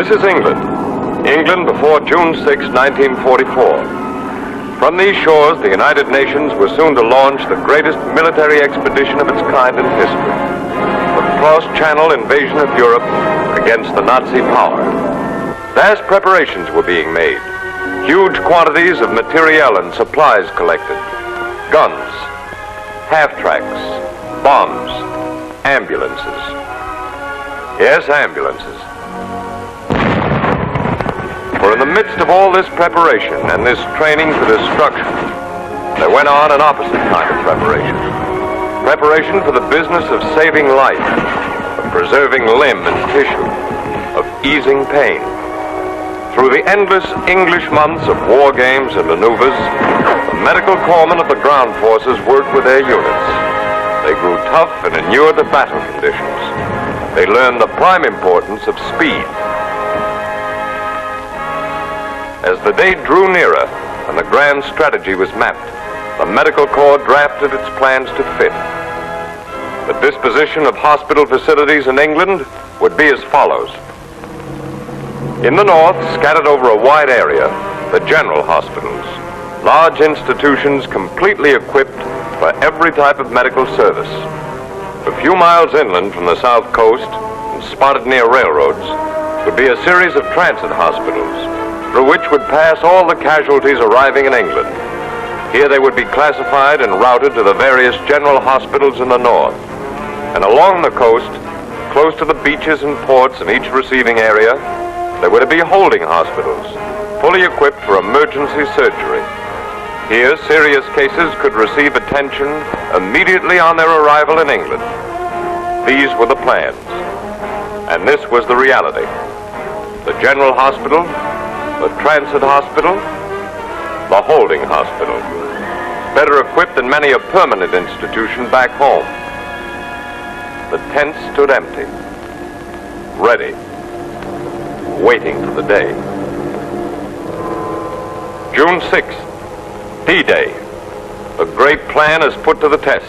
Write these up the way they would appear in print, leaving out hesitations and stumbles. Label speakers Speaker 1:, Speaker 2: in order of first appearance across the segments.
Speaker 1: This is England. England before June 6, 1944. From these shores, the United Nations was soon to launch the greatest military expedition of its kind in history. The cross-channel invasion of Europe against the Nazi power. Vast preparations were being made. Huge quantities of materiel and supplies collected. Guns, half-tracks, bombs, ambulances. Yes, ambulances. For in the midst of all this preparation and this training for destruction, there went on an opposite kind of preparation. Preparation for the business of saving life, of preserving limb and tissue, of easing pain. Through the endless English months of war games and maneuvers, the medical corpsmen of the ground forces worked with their units. They grew tough and inured to battle conditions. They learned the prime importance of speed. As the day drew nearer and the grand strategy was mapped, the Medical Corps drafted its plans to fit. The disposition of hospital facilities in England would be as follows. In the north, scattered over a wide area, the general hospitals, large institutions completely equipped for every type of medical service. A few miles inland from the south coast and spotted near railroads would be a series of transit hospitals, through which would pass all the casualties arriving in England. Here they would be classified and routed to the various general hospitals in the north. And along the coast, close to the beaches and ports in each receiving area, there were to be holding hospitals, fully equipped for emergency surgery. Here, serious cases could receive attention immediately on their arrival in England. These were the plans, and this was the reality. The general hospital, the transit hospital, the holding hospital, better equipped than many a permanent institution back home. The tent stood empty, ready, waiting for the day. June 6th, D-Day. The great plan is put to the test.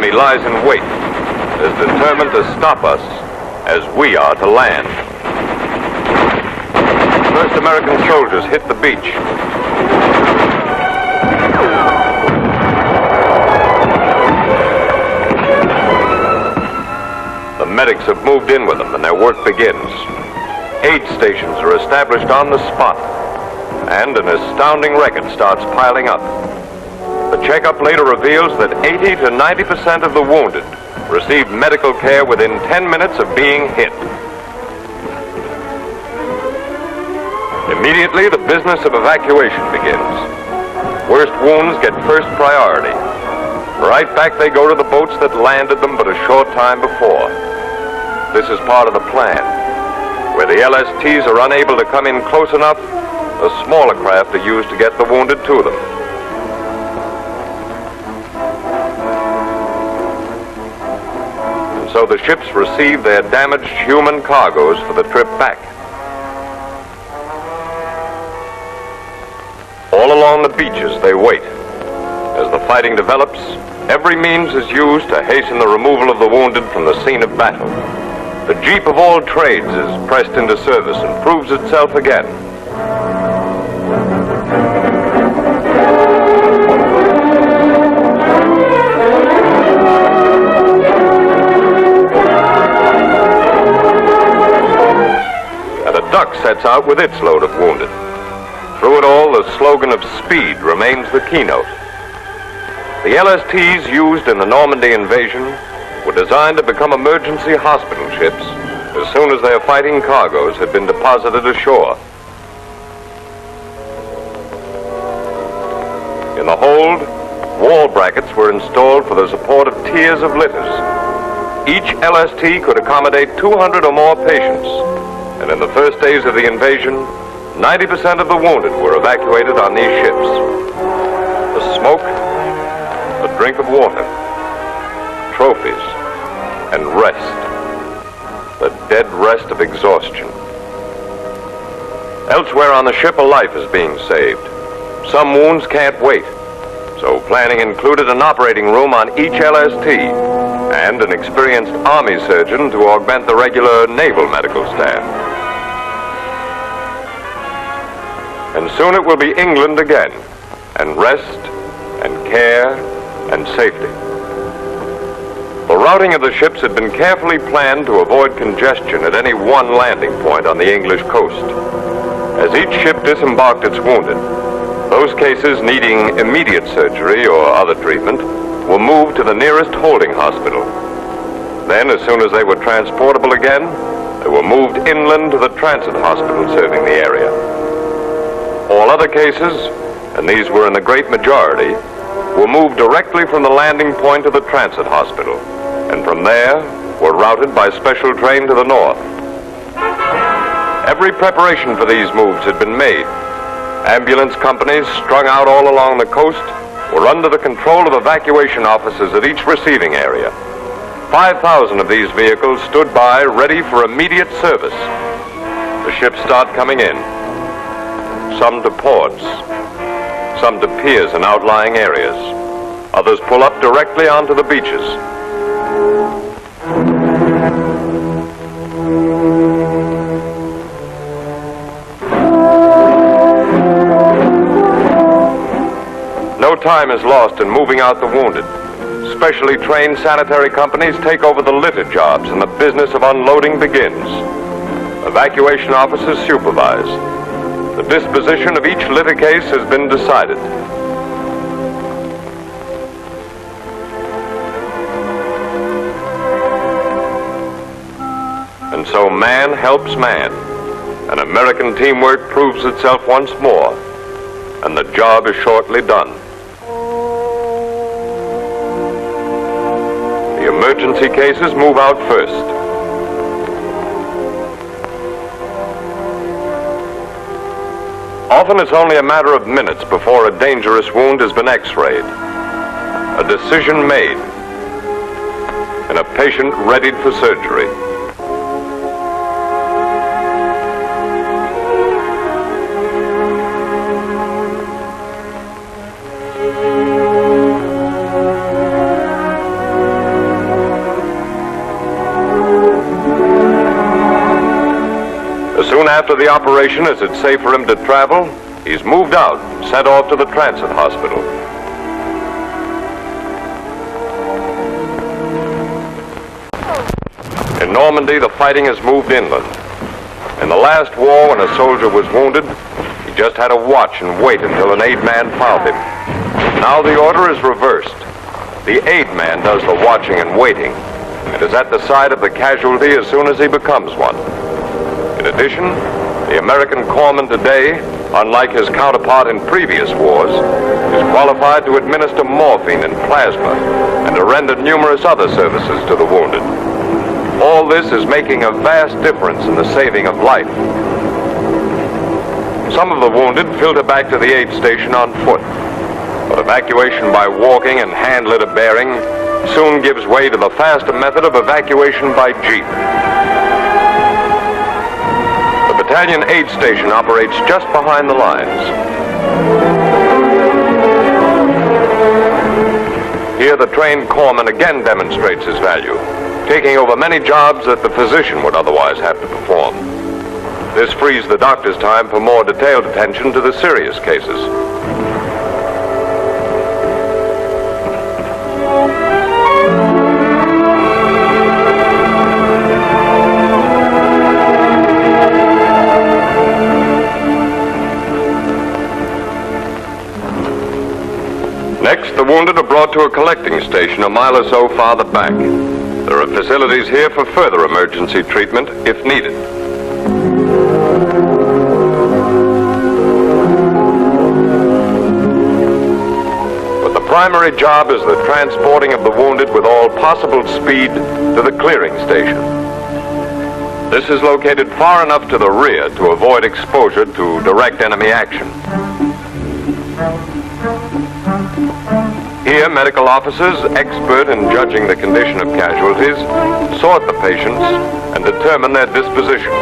Speaker 1: Lies in wait, is determined to stop us as we are to land. First American soldiers hit the beach. The medics have moved in with them and their work begins. Aid stations are established on the spot, and an astounding record starts piling up. The checkup later reveals that 80 to 90% of the wounded received medical care within 10 minutes of being hit. Immediately, the business of evacuation begins. Worst wounds get first priority. Right back they go to the boats that landed them but a short time before. This is part of the plan. Where the LSTs are unable to come in close enough, the smaller craft are used to get the wounded to them. So the ships receive their damaged human cargoes for the trip back. All along the beaches they wait. As the fighting develops, every means is used to hasten the removal of the wounded from the scene of battle. The jeep of all trades is pressed into service and proves itself again. Duck sets out with its load of wounded. Through it all, the slogan of speed remains the keynote. The LSTs used in the Normandy invasion were designed to become emergency hospital ships as soon as their fighting cargoes had been deposited ashore. In the hold, wall brackets were installed for the support of tiers of litters. Each LST could accommodate 200 or more patients. And in the first days of the invasion, 90% of the wounded were evacuated on these ships. a smoke, a drink of water, trophies, and rest. The dead rest of exhaustion. Elsewhere on the ship, a life is being saved. Some wounds can't wait, so planning included an operating room on each LST and an experienced Army surgeon to augment the regular naval medical staff. And soon it will be England again, and rest, and care, and safety. The routing of the ships had been carefully planned to avoid congestion at any one landing point on the English coast. As each ship disembarked its wounded, those cases needing immediate surgery or other treatment were moved to the nearest holding hospital. Then, as soon as they were transportable again, they were moved inland to the transit hospital serving the area. All other cases, and these were in the great majority, were moved directly from the landing point to the transit hospital, and from there were routed by special train to the north. Every preparation for these moves had been made. Ambulance companies strung out all along the coast were under the control of evacuation officers at each receiving area. 5,000 of these vehicles stood by ready for immediate service. The ships start coming in, some to ports, some to piers and outlying areas. Others pull up directly onto the beaches. No time is lost in moving out the wounded. Specially trained sanitary companies take over the litter jobs and the business of unloading begins. Evacuation officers supervise. The disposition of each litter case has been decided. And so man helps man, and American teamwork proves itself once more, and the job is shortly done. The emergency cases move out first. Often it's only a matter of minutes before a dangerous wound has been x-rayed, a decision made, and a patient readied for surgery. Soon after the operation, as it's safe for him to travel, he's moved out, sent off to the transit hospital. In Normandy, the fighting has moved inland. In the last war, when a soldier was wounded, he just had to watch and wait until an aid man found him. Now the order is reversed. The aid man does the watching and waiting, and is at the side of the casualty as soon as he becomes one. In addition, the American corpsman today, unlike his counterpart in previous wars, is qualified to administer morphine and plasma and to render numerous other services to the wounded. All this is making a vast difference in the saving of life. Some of the wounded filter back to the aid station on foot, but evacuation by walking and hand litter bearing soon gives way to the faster method of evacuation by jeep. The battalion aid station operates just behind the lines. Here the trained corpsman again demonstrates his value, taking over many jobs that the physician would otherwise have to perform. This frees the doctor's time for more detailed attention to the serious cases. Next, the wounded are brought to a collecting station a mile or so farther back. There are facilities here for further emergency treatment if needed. But the primary job is the transporting of the wounded with all possible speed to the clearing station. This is located far enough to the rear to avoid exposure to direct enemy action. Here, medical officers, expert in judging the condition of casualties, sort the patients and determine their disposition.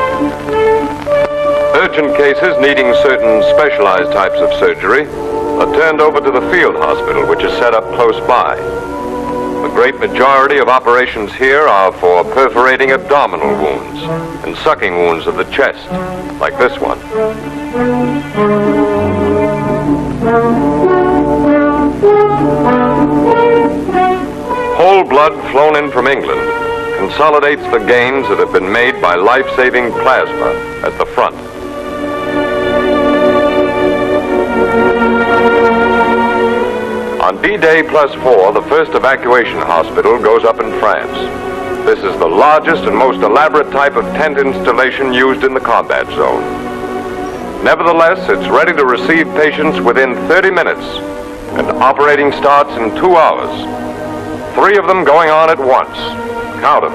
Speaker 1: Urgent cases needing certain specialized types of surgery are turned over to the field hospital, which is set up close by. The great majority of operations here are for perforating abdominal wounds and sucking wounds of the chest, like this one. Whole blood flown in from England consolidates the gains that have been made by life-saving plasma at the front. On D-Day +4, the first evacuation hospital goes up in France. This is the largest and most elaborate type of tent installation used in the combat zone. Nevertheless, it's ready to receive patients within 30 minutes, and operating starts in 2 hours. 3 of them going on at once. Count them.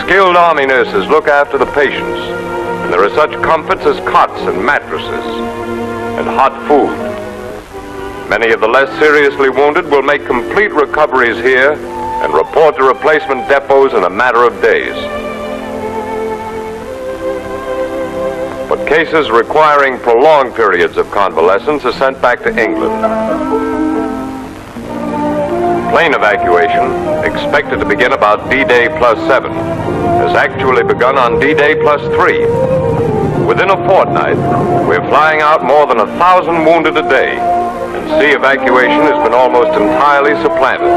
Speaker 1: Skilled army nurses look after the patients, and there are such comforts as cots and mattresses, and hot food. Many of the less seriously wounded will make complete recoveries here and report to replacement depots in a matter of days. But cases requiring prolonged periods of convalescence are sent back to England. Plane evacuation, expected to begin about D-Day +7, has actually begun on D-Day +3. Within a fortnight, we're flying out more than 1,000 wounded a day, and sea evacuation has been almost entirely supplanted.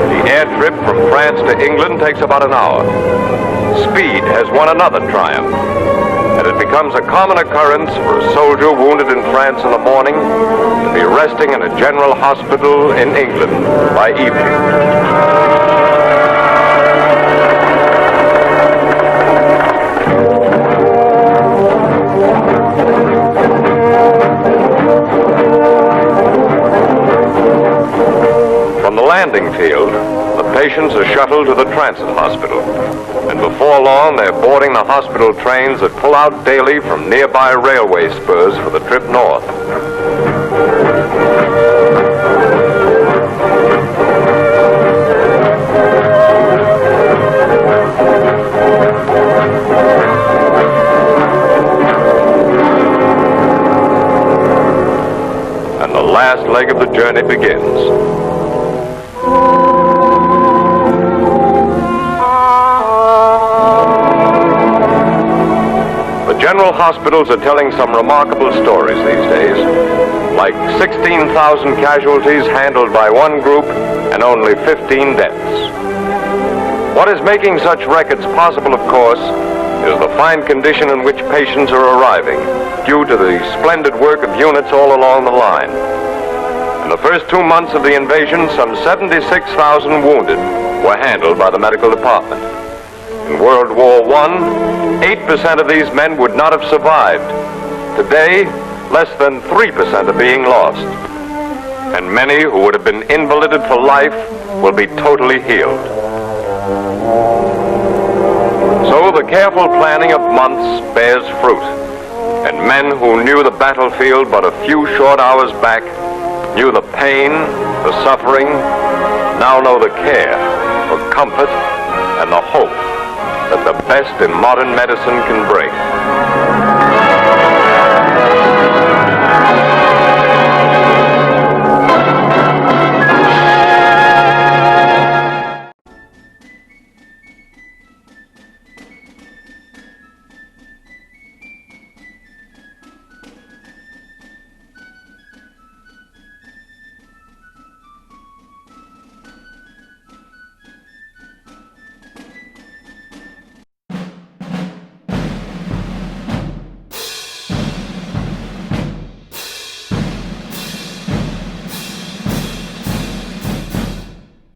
Speaker 1: The air trip from France to England takes about an hour. Speed has won another triumph, and it becomes a common occurrence for a soldier wounded in France in the morning to be resting in a general hospital in England by evening. From the landing field, the patients are shuttled to the transit hospital, and before long they're boarding the hospital trains that pull out daily from nearby railway spurs for the trip north. And the last leg of the journey begins. General hospitals are telling some remarkable stories these days, like 16,000 casualties handled by one group and only 15 deaths. What is making such records possible, of course, is the fine condition in which patients are arriving, due to the splendid work of units all along the line. In the first 2 months of the invasion, some 76,000 wounded were handled by the medical department. In World War I, 8% of these men would not have survived. Today, less than 3% are being lost. And many who would have been invalided for life will be totally healed. So the careful planning of months bears fruit. And men who knew the battlefield but a few short hours back, knew the pain, the suffering, now know the care, the comfort, and the hope that the best in modern medicine can bring.